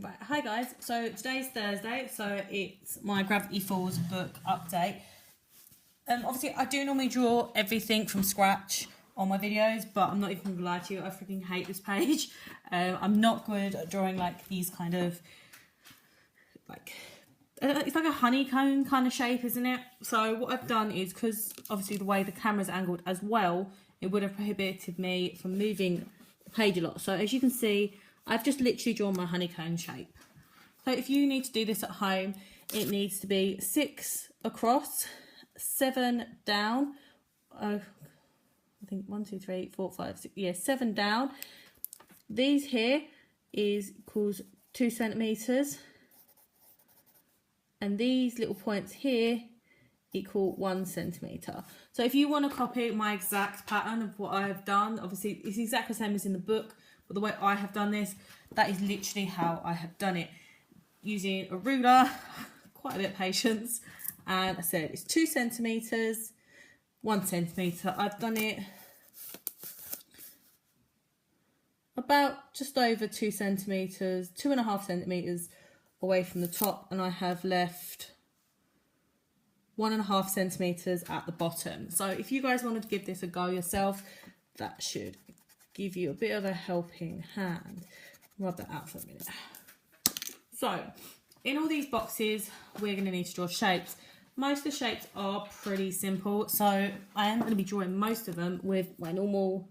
Right, hi guys. So today's Thursday, so it's my Gravity Falls book update. Obviously I do normally draw everything from scratch on my videos, but I'm not even gonna lie to you, I freaking hate this page. I'm not good at drawing like these kind of it's like a honeycomb kind of shape, isn't it? So what I've done is, because obviously the way the camera's angled as well, it would have prohibited me from moving the page a lot. So as you can see, I've just literally drawn my honeycomb shape. So if you need to do this at home, it needs to be 6 across, 7 down. I think 1, 2, 3, 4, 5, 6. Yeah, 7 down. These here equals 2 centimeters, and these little points here equal 1 centimeter. So if you want to copy my exact pattern of what I have done, obviously it's exactly the same as in the book, but the way I have done this, that is literally how I have done it. Using a ruler, quite a bit of patience, and I said it's 2 centimeters, 1 centimeter. I've done it about just over 2 centimeters, 2.5 centimeters away from the top, and I have left 1.5 centimeters at the bottom. So if you guys wanted to give this a go yourself, that should give you a bit of a helping hand. Rub that out for a minute. So in all these boxes, we're going to need to draw shapes. Most of the shapes are pretty simple, so I am going to be drawing most of them with my normal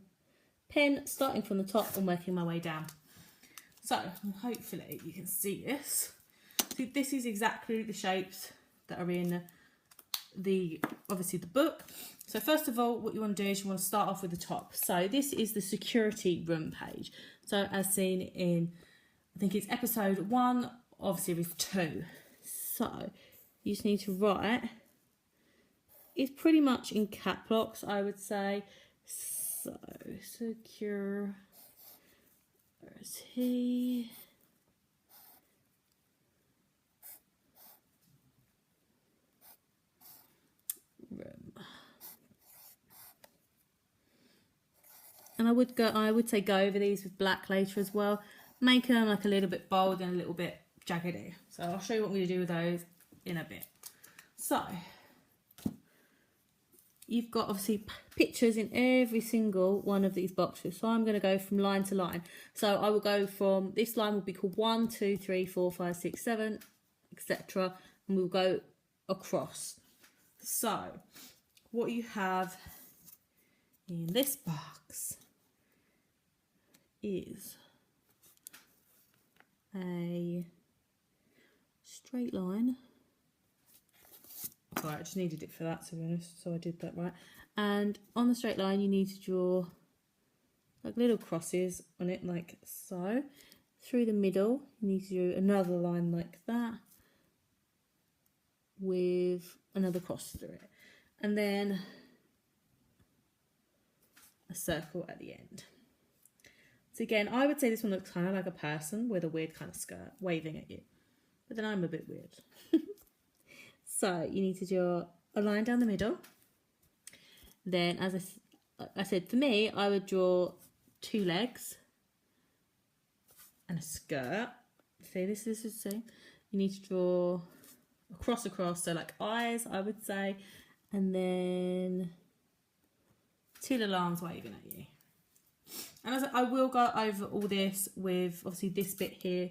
pen, starting from the top and working my way down. So hopefully you can see this. So this is exactly the shapes that are in obviously the book. So first of all, what you want to do is you want to start off with the top. So this is the security room page. So as seen in, I think it's episode 1 of series 2. So you just need to write, it's pretty much in cap locks, I would say. So secure, where's he? Room. And I would say go over these with black later as well. Make them like a little bit bold and a little bit jaggedy. So I'll show you what we're going to do with those in a bit. So you've got obviously pictures in every single one of these boxes. So I'm going to go from line to line. So I will go from, this line will be called 1, 2, 3, 4, 5, 6, 7, etc. And we'll go across. So what you have in this box is a straight line. Sorry, I just needed it for that, to be honest, so I did that right. And on the straight line you need to draw like little crosses on it, like so. Through the middle you need to do another line like that with another cross through it, and then a circle at the end. So again, I would say this one looks kind of like a person with a weird kind of skirt waving at you, but then I'm a bit weird. So you need to draw a line down the middle. Then, as I said, for me, I would draw 2 legs and a skirt. See, this is the same. You need to draw across, so like eyes, I would say, and then 2 little arms waving at you. And as I will go over all this with obviously this bit here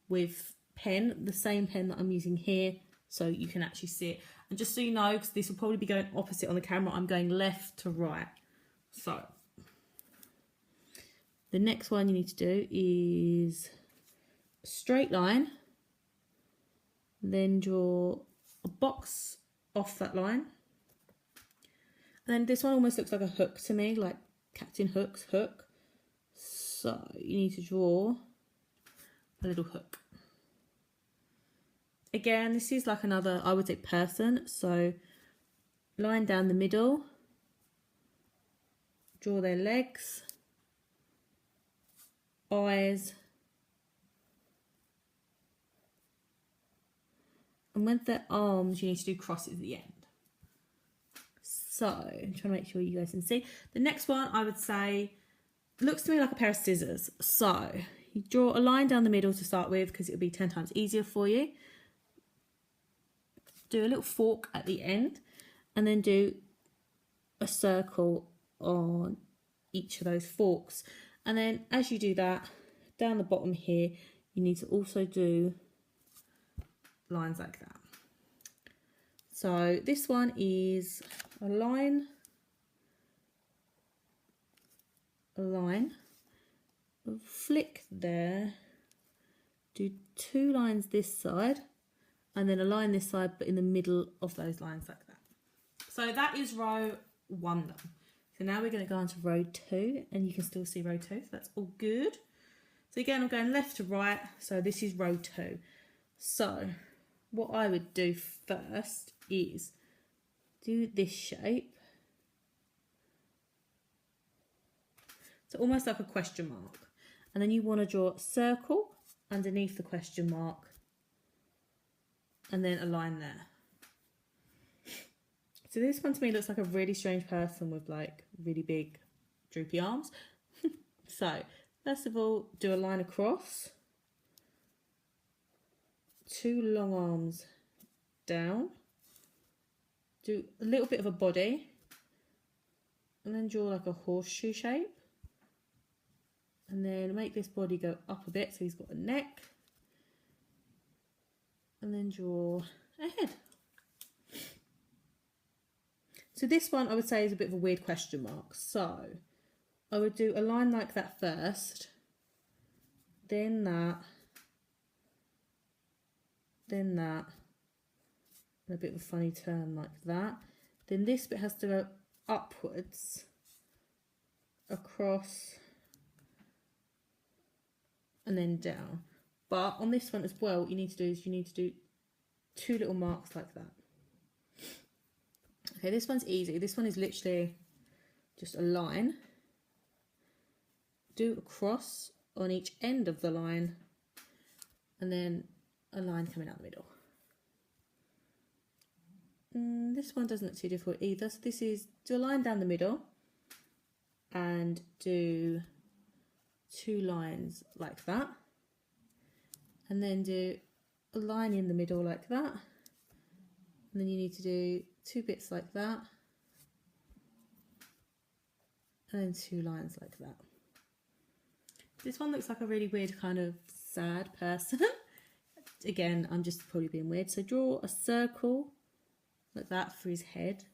with pen, the same pen that I'm using here, so you can actually see it. And just so you know, because this will probably be going opposite on the camera, I'm going left to right. So the next one you need to do is a straight line, then draw a box off that line. And then this one almost looks like a hook to me, like Captain Hook's hook. So you need to draw a little hook. Again, this is like another, I would say, person. So line down the middle, draw their legs, eyes, and with their arms you need to do crosses at the end. So I'm trying to make sure you guys can see. The next one I would say looks to me like a pair of scissors. So You draw a line down the middle to start with because it'll be 10 times easier for you. Do a little fork at the end and then do a circle on each of those forks. And then as you do that, down the bottom here, you need to also do lines like that. So this one is a line, flick there, do 2 lines this side, and then a line this side, but in the middle of those lines like that. So that is row 1 done. So now we're going to go on to row 2, and you can still see row 2, so that's all good. So again, I'm going left to right, so this is row 2. So what I would do first is do this shape. So almost like a question mark. And then you want to draw a circle underneath the question mark and then a line there. So this one to me looks like a really strange person with like really big droopy arms. So first of all, do a line across, 2 long arms down, do a little bit of a body, and then draw like a horseshoe shape. And then make this body go up a bit so he's got a neck. And then draw a head. So this one I would say is a bit of a weird question mark. So I would do a line like that first, then that, and a bit of a funny turn like that. Then this bit has to go upwards, across, and then down. But on this one as well, what you need to do is you need to do 2 little marks like that. Okay, this one's easy. This one is literally just a line. Do a cross on each end of the line, and then a line coming out the middle. This one doesn't look too difficult either. So this is do a line down the middle and do 2 lines like that, and then do a line in the middle like that, and then you need to do 2 bits like that, and then 2 lines like that. This one looks like a really weird kind of sad person. Again, I'm just probably being weird. So draw a circle like that for his head,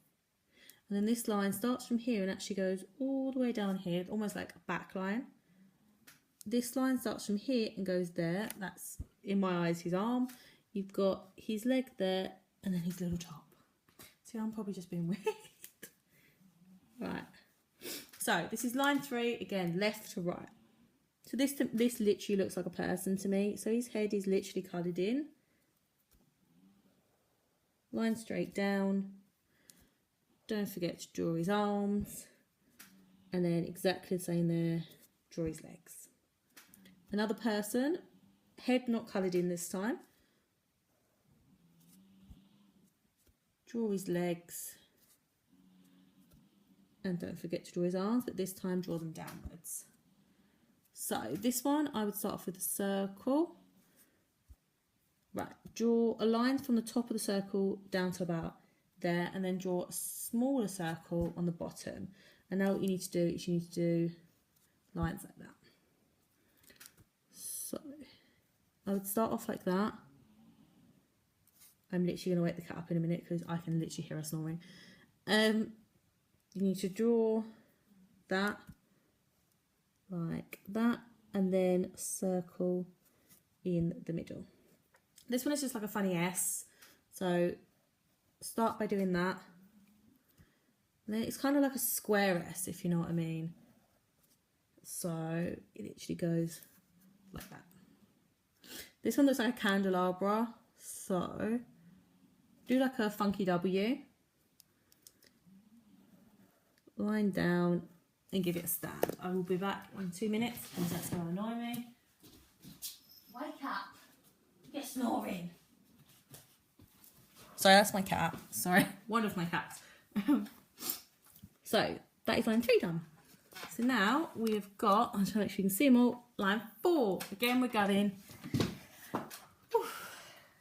and then this line starts from here and actually goes all the way down here, almost like a back line. This line starts from here and goes there. That's, in my eyes, his arm. You've got his leg there and then his little top. See, I'm probably just being weird. Right. So this is line 3, again, left to right. So this literally looks like a person to me. So his head is literally coloured in. Line straight down. Don't forget to draw his arms. And then exactly the same there, draw his legs. Another person, head not coloured in this time. Draw his legs. And don't forget to draw his arms, but this time draw them downwards. So this one, I would start off with a circle. Right, draw a line from the top of the circle down to about there, and then draw a smaller circle on the bottom. And now what you need to do is you need to do lines like that. So I would start off like that. I'm literally going to wake the cat up in a minute because I can literally hear her snoring. You need to draw that like that, and then circle in the middle. This one is just like a funny S, so start by doing that. And then it's kind of like a square S, if you know what I mean. So it literally goes like that. This one looks like a candelabra, so do like a funky W, line down and give it a stand. I will be back in 2 minutes because that's going to annoy me. Wake up, get snoring. Sorry, that's my cat. Sorry, one of my cats. So that is line 3 done. So now we have got, I'm trying to make sure you can see them all, line 4. Again, we're going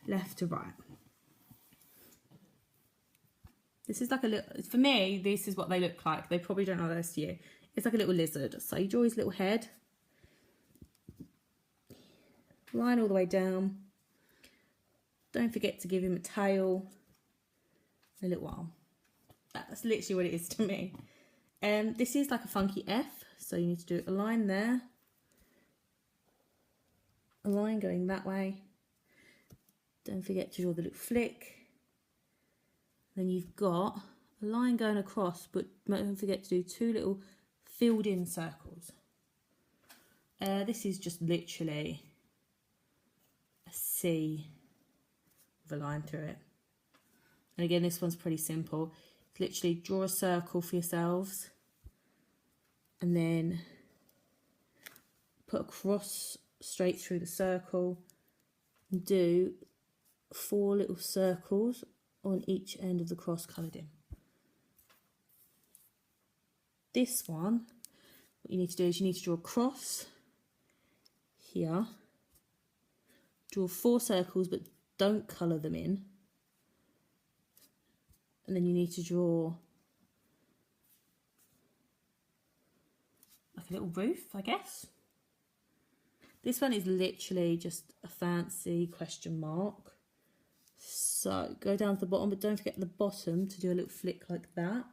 left to right. This is like a little, for me, this is what they look like. They probably don't know this to you. It's like a little lizard. So you draw his little head. Line all the way down. Don't forget to give him a tail. A little arm. That's literally what it is to me. This is like a funky F. So you need to do a line there. A line going that way. Don't forget to draw the little flick. Then you've got a line going across, but don't forget to do 2 little filled in circles. This is just literally a C with a line through it. And again, this one's pretty simple. It's literally draw a circle for yourselves and then put a cross straight through the circle and do 4 little circles on each end of the cross coloured in. This one, what you need to do is you need to draw a cross here, draw 4 circles but don't colour them in, and then you need to draw like a little roof, I guess. This one is literally just a fancy question mark. So go down to the bottom, but don't forget at the bottom to do a little flick like that.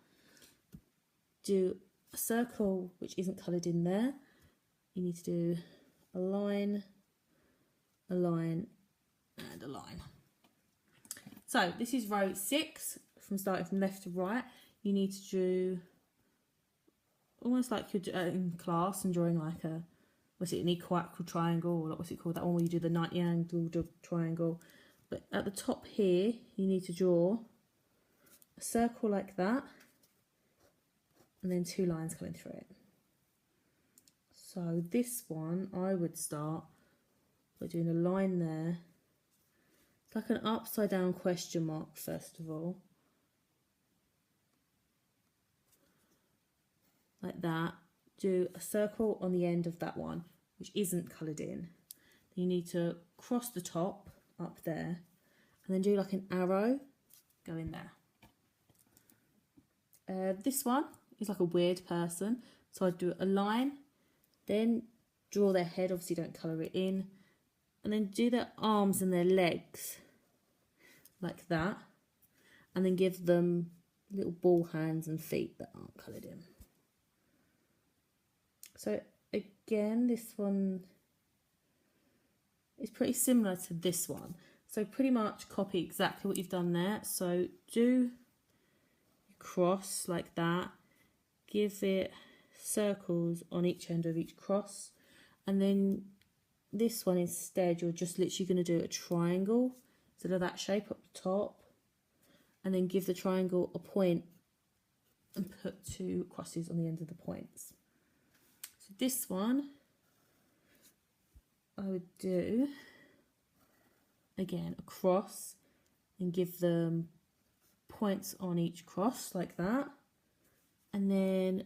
Do a circle which isn't coloured in there. You need to do a line, a line, and a line. So this is row 6, from starting from left to right. You need to do almost like you're in class and drawing like a, what's it, an equilateral triangle, or what's it called, that one where you do the 90 angle triangle. But at the top here, you need to draw a circle like that, and then 2 lines coming through it. So this one, I would start by doing a line there. It's like an upside down question mark, first of all. Like that. Do a circle on the end of that one, which isn't coloured in. Then you need to cross the top up there, and then do like an arrow, go in there. This one is like a weird person, so I'd do a line, then draw their head, obviously don't colour it in, and then do their arms and their legs like that, and then give them little ball hands and feet that aren't coloured in. So again, this one is pretty similar to this one. So pretty much copy exactly what you've done there. So do your cross like that. Give it circles on each end of each cross. And then this one instead, you're just literally going to do a triangle instead of that shape up the top. And then give the triangle a point and put 2 crosses on the end of the points. So this one, I would do, again, a cross and give them points on each cross like that, and then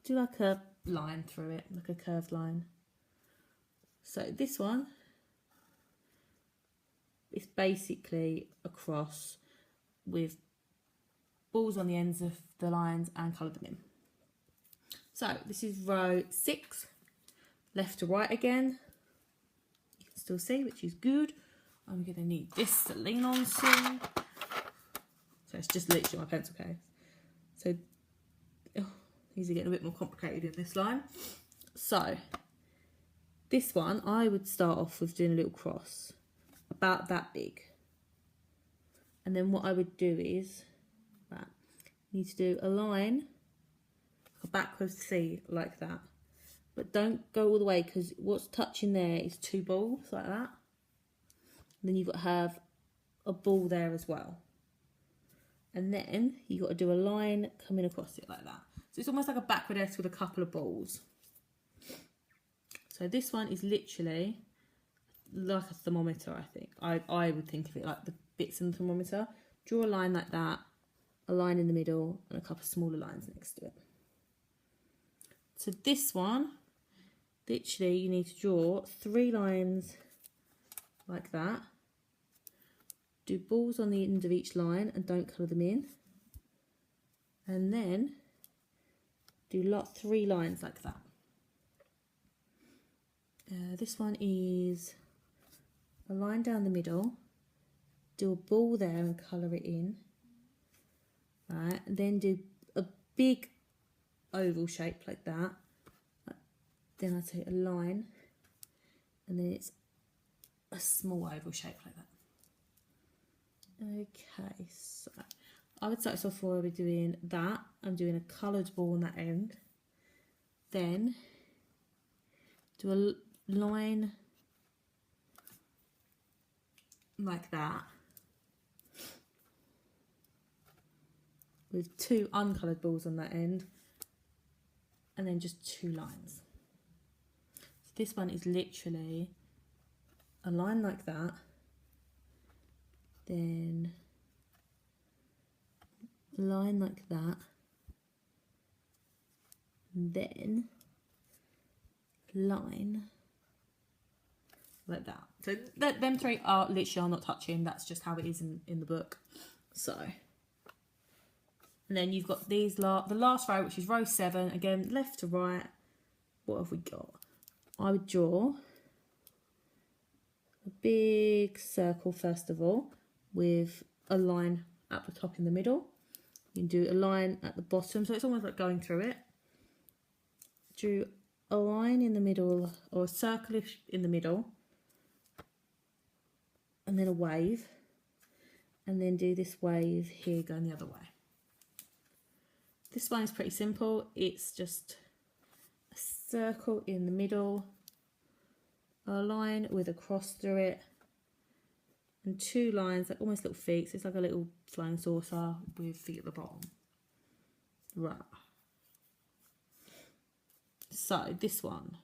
do like a line through it, like a curved line. So this one is basically a cross with balls on the ends of the lines and colour them in. So this is row 6, left to right again. You can still see, which is good. I'm going to need this to lean on soon. So it's just literally my pencil case. So these are getting a bit more complicated in this line. So this one, I would start off with doing a little cross, about that big. And then what I would do is, that, you need to do a line, a backwards C like that. But don't go all the way, because what's touching there is 2 balls like that. And then you've got to have a ball there as well. And then you've got to do a line coming across it like that. So it's almost like a backward S with a couple of balls. So this one is literally like a thermometer, I think. I would think of it like the bits in the thermometer. Draw a line like that, a line in the middle, and a couple of smaller lines next to it. So this one, literally you need to draw 3 lines like that. Do balls on the end of each line and don't colour them in. And then do 3 lines like that. This one is a line down the middle. Do a ball there and colour it in. Right, and then do a big oval shape like that. Then I take a line and then it's a small oval shape like that. Okay, so I would start off where we're doing that. I'm doing a coloured ball on that end. Then do a line like that with 2 uncoloured balls on that end, and then just 2 lines. So this one is literally a line like that, then a line like that, and then line like that. So them 3 are literally I'm not touching. That's just how it is in the book. So, and then you've got these the last row, which is row 7. Again, left to right. What have we got? I would draw a big circle first of all, with a line at the top in the middle. You can do a line at the bottom, so it's almost like going through it. Drew a line in the middle, or a circle in the middle, and then a wave, and then do this wave here going the other way. This one is pretty simple. It's just a circle in the middle, a line with a cross through it, and 2 lines, like almost little feet. So it's like a little flying saucer with feet at the bottom. Right. So this one,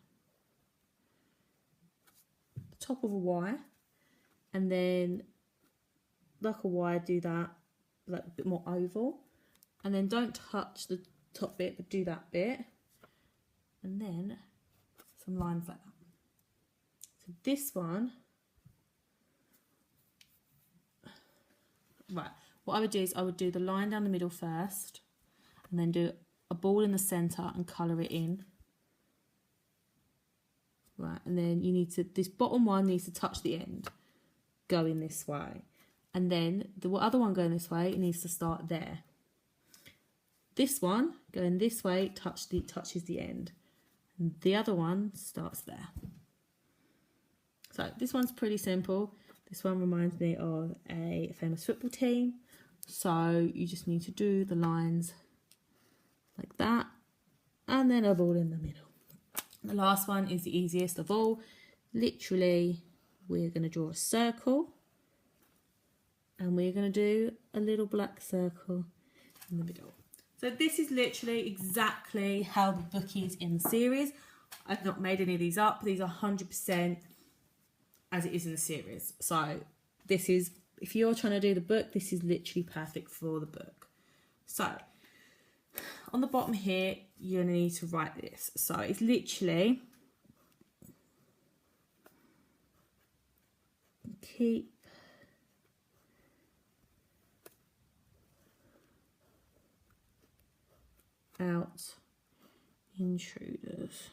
the top of a Y, and then like a Y, do that like a bit more oval, and then don't touch the top bit, but do that bit, and then some lines like that. So this one, right, what I would do is I would do the line down the middle first, and then do a ball in the centre and colour it in. Right, and then you need to, this bottom one needs to touch the end, going this way. And then the other one going this way, it needs to start there. This one going this way touches the end. And the other one starts there. So this one's pretty simple. This one reminds me of a famous football team. So you just need to do the lines like that, and then a ball in the middle. The last one is the easiest of all. Literally, we're going to draw a circle, and we're going to do a little black circle in the middle. So this is literally exactly how the book is in the series. I've not made any of these up. These are 100% as it is in the series. So this is, if you're trying to do the book, this is literally perfect for the book. So on the bottom here, you're going to need to write this. So it's literally keep out intruders.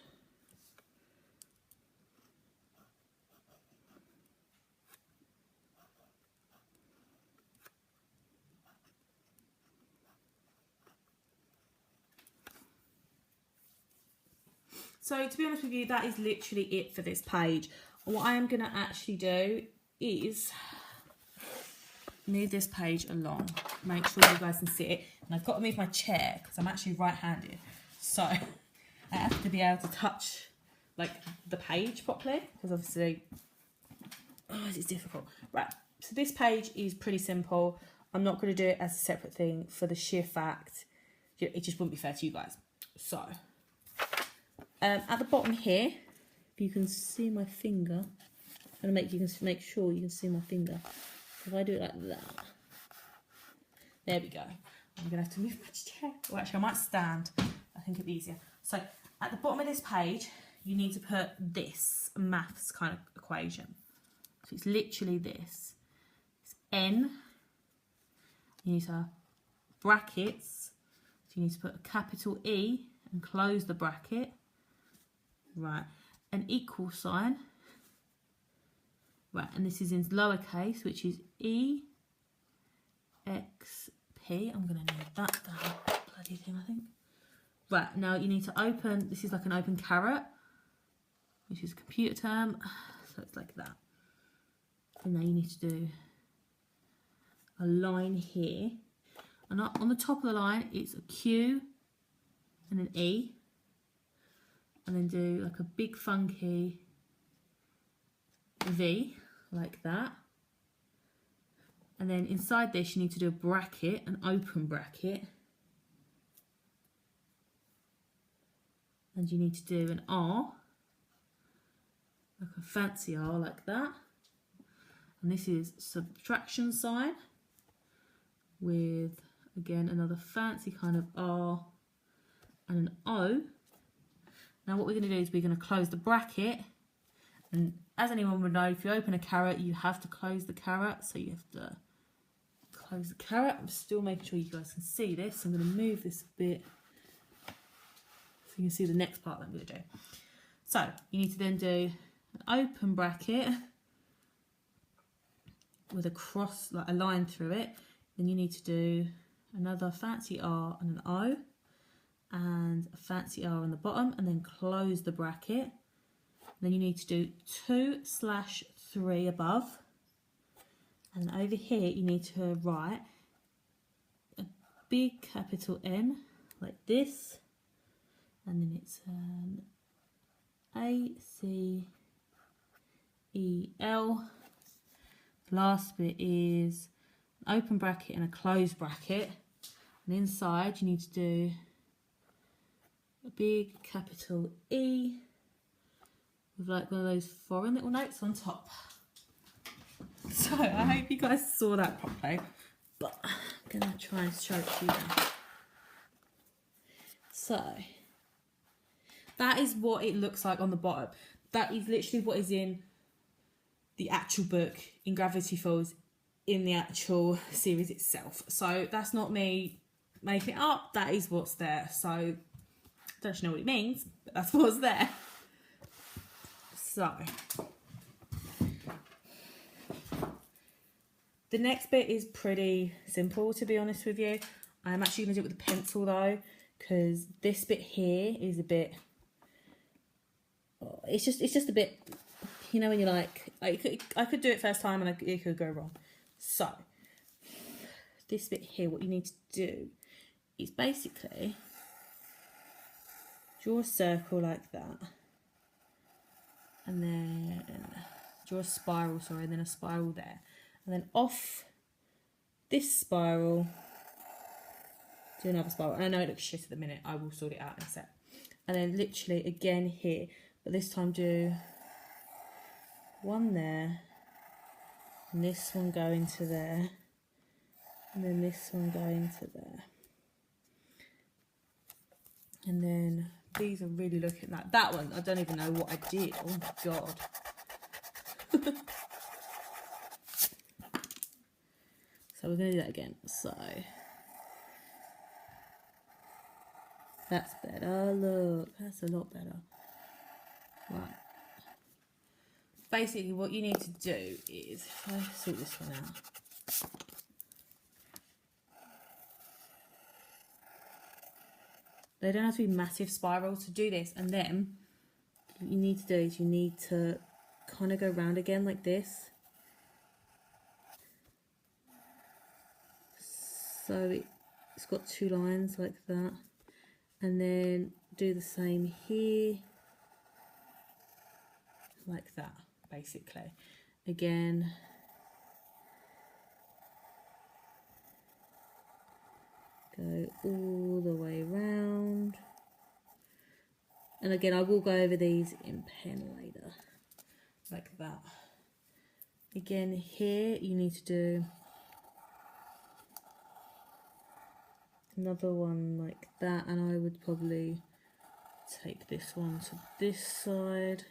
So to be honest with you, that is literally it for this page. And what I am going to actually do is move this page along. Make sure you guys can see it. And I've got to move my chair because I'm actually right-handed. So I have to be able to touch like the page properly, because obviously it's difficult. Right, so this page is pretty simple. I'm not going to do it as a separate thing for the sheer fact it just wouldn't be fair to you guys. So at the bottom here, if you can see my finger, I'm going to make sure you can see my finger. If I do it like that, there we go. I'm going to have to move my chair. Well, actually, I might stand. I think it'd be easier. So At the bottom of this page, you need to put this maths kind of equation. So it's literally this. It's n. You need to have brackets. So you need to put a capital E and close the bracket. Right. An equal sign. Right. And this is in lowercase, which is E X P. I'm going to need that bloody thing, I think. Right. Now you need to open. This is like an open caret, which is a computer term. So it's like that. And now you need to do a line here. And on the top of the line, it's a Q and an E. And then do like a big funky V, like that. And then inside this, you need to do a bracket, an open bracket. And you need to do an R, like a fancy R, like that. And this is subtraction sign with, again, another fancy kind of R and an O. Now what we're going to do is we're going to close the bracket. And as anyone would know, if you open a caret, you have to close the caret. So you have to close the caret. I'm still making sure you guys can see this. I'm going to move this a bit so you can see the next part that I'm going to do. So you need to then do an open bracket with a cross, like a line through it. Then you need to do another fancy R and an O and a fancy R on the bottom, and then close the bracket. Then you need to do 2/3 above, and over here you need to write a big capital N like this, and then it's ACEL. Last bit is an open bracket and a closed bracket, and inside you need to do a big capital E with like one of those foreign little notes on top. So I hope you guys saw that properly, but I'm gonna try and show it to you now. So that is what it looks like on the bottom. That is literally what is in the actual book, in Gravity Falls, in the actual series itself. So that's not me making it up, that is what's there. So I don't actually know what it means, but that's what's there. So the next bit is pretty simple, to be honest with you. I'm actually going to do it with a pencil though, because this bit here is a bit, it's just a bit, you know, when you're like, I could do it first time and it could go wrong. So this bit here, what you need to do is basically draw a circle like that, and then draw a spiral, sorry, and then a spiral there, and then off this spiral do another spiral. And I know it looks shit at the minute, I will sort it out in a sec. And then literally again here, but this time do one there, and this one going to there, and then this one going to there. And then these are really looking like that one. I don't even know what I did. Oh my god. So we're going to do that again. So that's better. Look, that's a lot better. Right. Basically, what you need to do is, if I sort this one out. They don't have to be massive spirals to do this. And then what you need to do is you need to kind of go round again like this. So it's got two lines like that. And then do the same here. Like that, basically. Again. Go all the way round. And again, I will go over these in pen later. Like that. Again, here you need to do another one like that, and I would probably take this one to this side.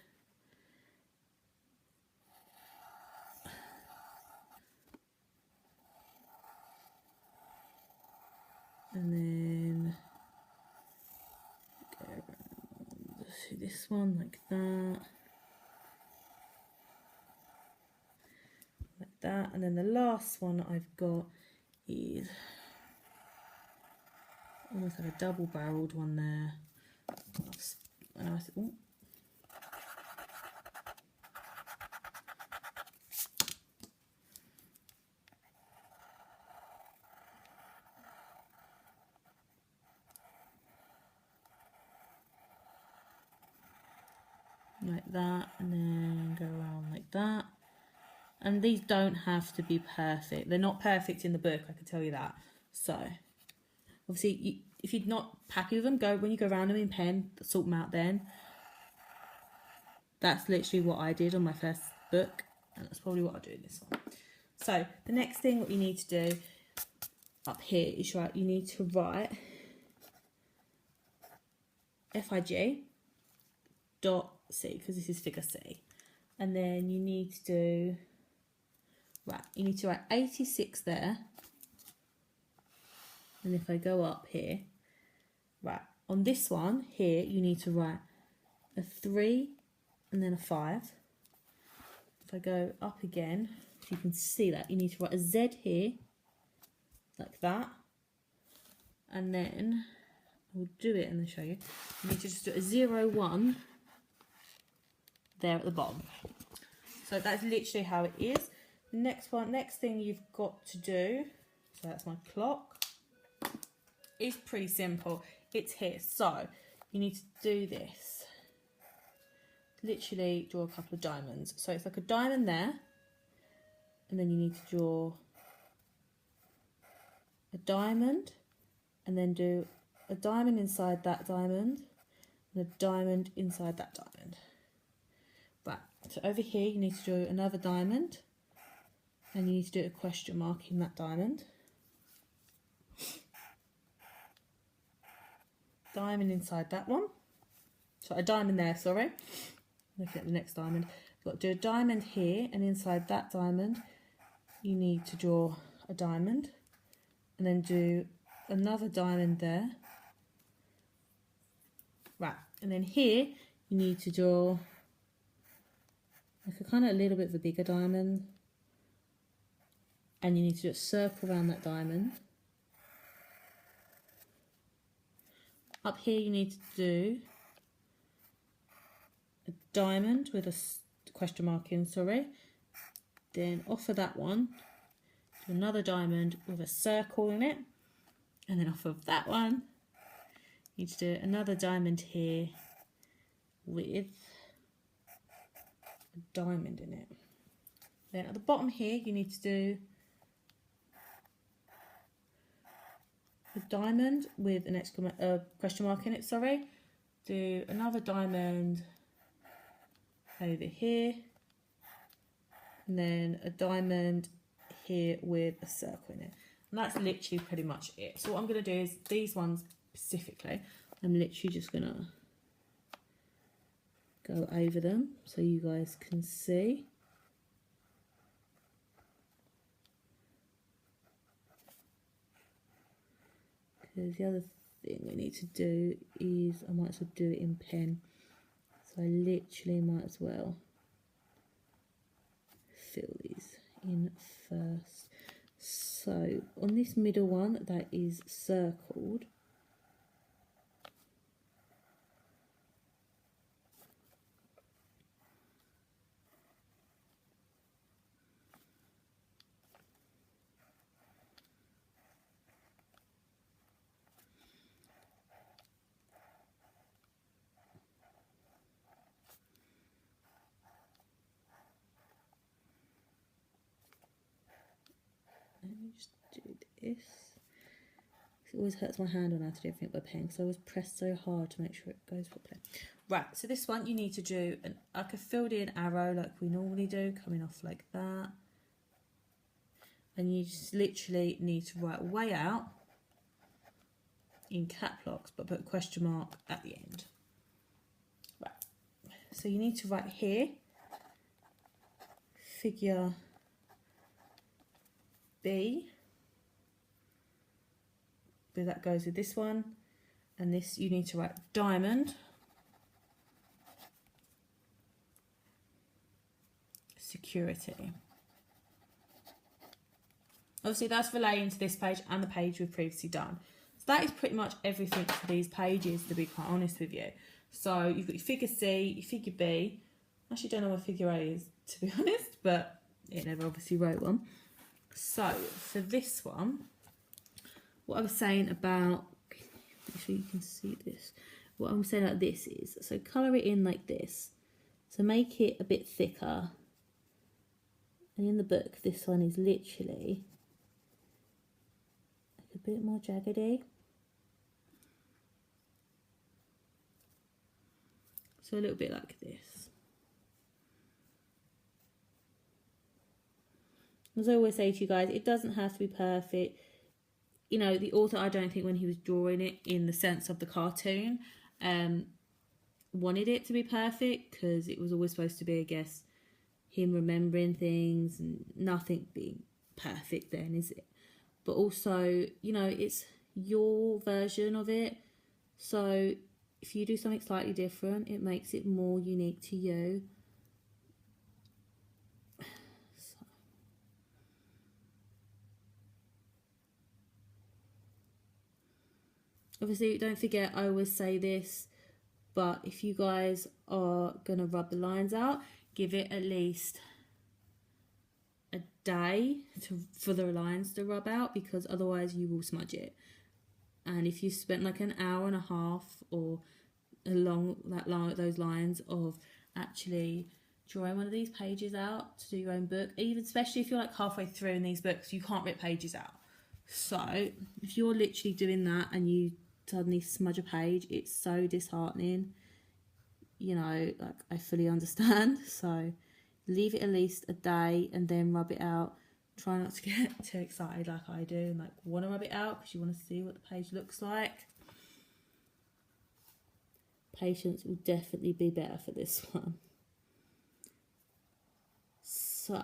And then go around to this one like that. Like that. And then the last one I've got is almost like a double-barreled one there. And I think, like that, and then go around like that. And these don't have to be perfect. They're not perfect in the book, I can tell you that. So obviously if you're not happy with them, when you go around them in pen, sort them out then. That's literally what I did on my first book, and that's probably what I'll do in this one. So the next thing what you need to do up here is you need to write FIG dot C, because this is figure C. And then you need to do, you need to write 86 there. And if I go up here, on this one here, you need to write a 3 and then a 5. If I go up again, if you can see that, you need to write a Z here, like that. And then we'll do it and then show you. You need to just do a 0, 1 there at the bottom. So that's literally how it is. The next thing you've got to do, so that's my clock, is pretty simple. It's here. So you need to do this. Literally draw a couple of diamonds. So it's like a diamond there, and then you need to draw a diamond, and then do a diamond inside that diamond, and a diamond inside that diamond. So over here you need to do another diamond, and you need to do a question mark in that diamond. Diamond inside that one. So a diamond there, sorry. Looking at the next diamond. You've got to do a diamond here, and inside that diamond you need to draw a diamond, and then do another diamond there. And then here you need to draw like a kind of a little bit of a bigger diamond, and you need to do a circle around that diamond. Up here you need to do a diamond with a question mark in, sorry. Then off of that one, do another diamond with a circle in it, and then off of that one, you need to do another diamond here with diamond in it. Then at the bottom here you need to do a diamond with an question mark in it, sorry. Do another diamond over here, and then a diamond here with a circle in it. And that's literally pretty much it. So what I'm going to do is these ones specifically, I'm literally just going to go over them so you guys can see. Because the other thing we need to do is, I might as well do it in pen. So I literally might as well fill these in first. So on this middle one that is circled, let me just do this. It always hurts my hand when I have to do everything by pen, because I always press so hard to make sure it goes properly. Right, so this one you need to do like a filled in arrow like we normally do, coming off like that. And you just literally need to write way out in cap locks, but put a question mark at the end. So you need to write here, figure B, but that goes with this one, and this you need to write diamond, security. Obviously that's relating to this page and the page we've previously done. So that is pretty much everything for these pages, to be quite honest with you. So you've got your figure C, your figure B. I actually don't know what figure A is, to be honest, but it never obviously wrote one. So for this one, what I was saying about, make sure you can see this. What I'm saying about this is, so colour it in like this. So make it a bit thicker. And in the book, this one is literally like a bit more jaggedy. So a little bit like this. As I always say to you guys, it doesn't have to be perfect. You know, the author, I don't think when he was drawing it in the sense of the cartoon, wanted it to be perfect, because it was always supposed to be, I guess, him remembering things and nothing being perfect then, is it? But also, you know, it's your version of it. So if you do something slightly different, it makes it more unique to you. So. Obviously, don't forget, I always say this, but if you guys are going to rub the lines out, give it at least a day for the lines to rub out, because otherwise you will smudge it. And if you spent like an hour and a half or along those lines of actually drawing one of these pages out to do your own book, even especially if you're like halfway through in these books, you can't rip pages out. So if you're literally doing that and you suddenly smudge a page, it's so disheartening. You know, like, I fully understand. So leave it at least a day and then rub it out. Try not to get too excited like I do and like want to rub it out, because you want to see what the page looks like. Patience will definitely be better for this one. So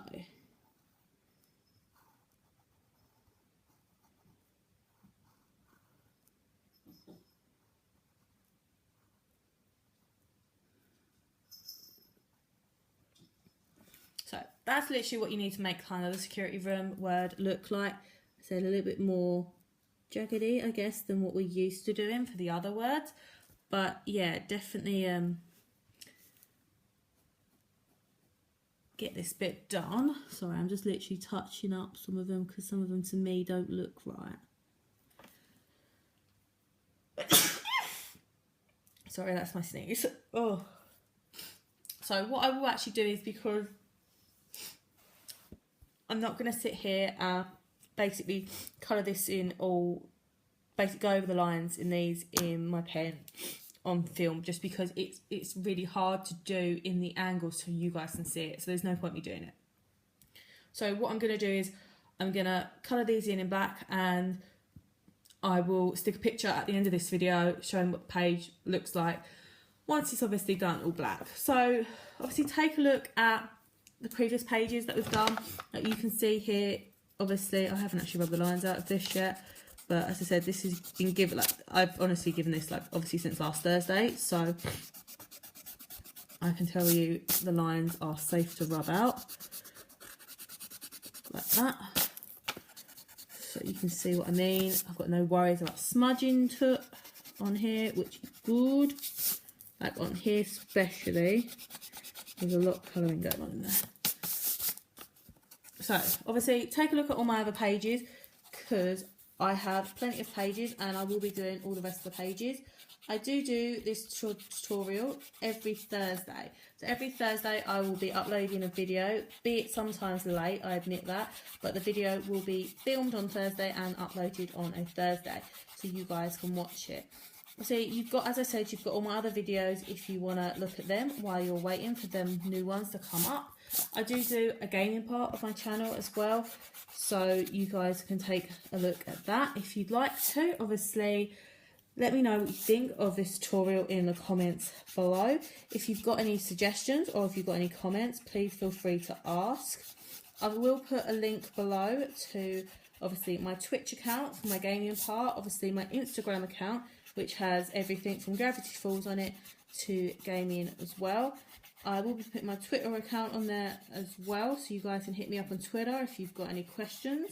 that's literally what you need to make kind of the security room word look like. So a little bit more jaggedy, I guess, than what we're used to doing for the other words. But yeah, definitely get this bit done. Sorry, I'm just literally touching up some of them because some of them to me don't look right. Sorry, that's my sneeze. Oh. So what I will actually do is, because I'm not going to sit here and basically colour this in all, basically go over the lines in these in my pen on film, just because it's really hard to do in the angle so you guys can see it. So there's no point me doing it. So what I'm going to do is I'm going to colour these in black, and I will stick a picture at the end of this video showing what the page looks like once it's obviously done all black. So obviously take a look at the previous pages that we've done. Like you can see here, obviously I haven't actually rubbed the lines out of this yet, but as I said, this has been given, like, I've honestly given this like obviously since last Thursday, so I can tell you the lines are safe to rub out like that. So you can see what I mean. I've got no worries about smudging on here, which is good. Like on here especially, there's a lot of colouring going on in there. So obviously take a look at all my other pages, because I have plenty of pages and I will be doing all the rest of the pages. I do this tutorial every Thursday. So every Thursday I will be uploading a video, be it sometimes late, I admit that, but the video will be filmed on Thursday and uploaded on a Thursday, so you guys can watch it. So you've got, as I said, you've got all my other videos if you want to look at them while you're waiting for them new ones to come up. I do a gaming part of my channel as well, so you guys can take a look at that if you'd like to. Obviously, Let me know what you think of this tutorial in the comments below. If you've got any suggestions or if you've got any comments, please feel free to ask. I will put a link below to obviously my Twitch account for my gaming part, obviously my Instagram account, which has everything from Gravity Falls on it to gaming as well. I will be putting my Twitter account on there as well, so you guys can hit me up on Twitter if you've got any questions.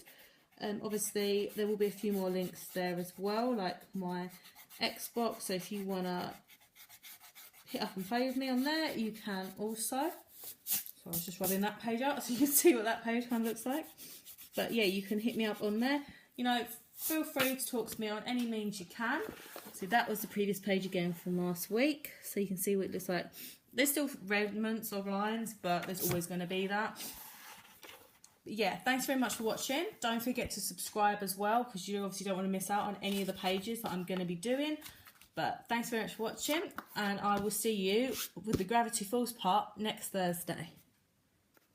Obviously, there will be a few more links there as well, like my Xbox, so if you want to hit up and play with me on there, you can also. So I was just rubbing that page out so you can see what that page kind of looks like. But yeah, you can hit me up on there. You know, feel free to talk to me on any means you can. So that was the previous page again from last week, so you can see what it looks like. There's still remnants of lines, but there's always going to be that. But yeah, thanks very much for watching. Don't forget to subscribe as well, because you obviously don't want to miss out on any of the pages that I'm going to be doing. But thanks very much for watching, and I will see you with the Gravity Falls part next Thursday.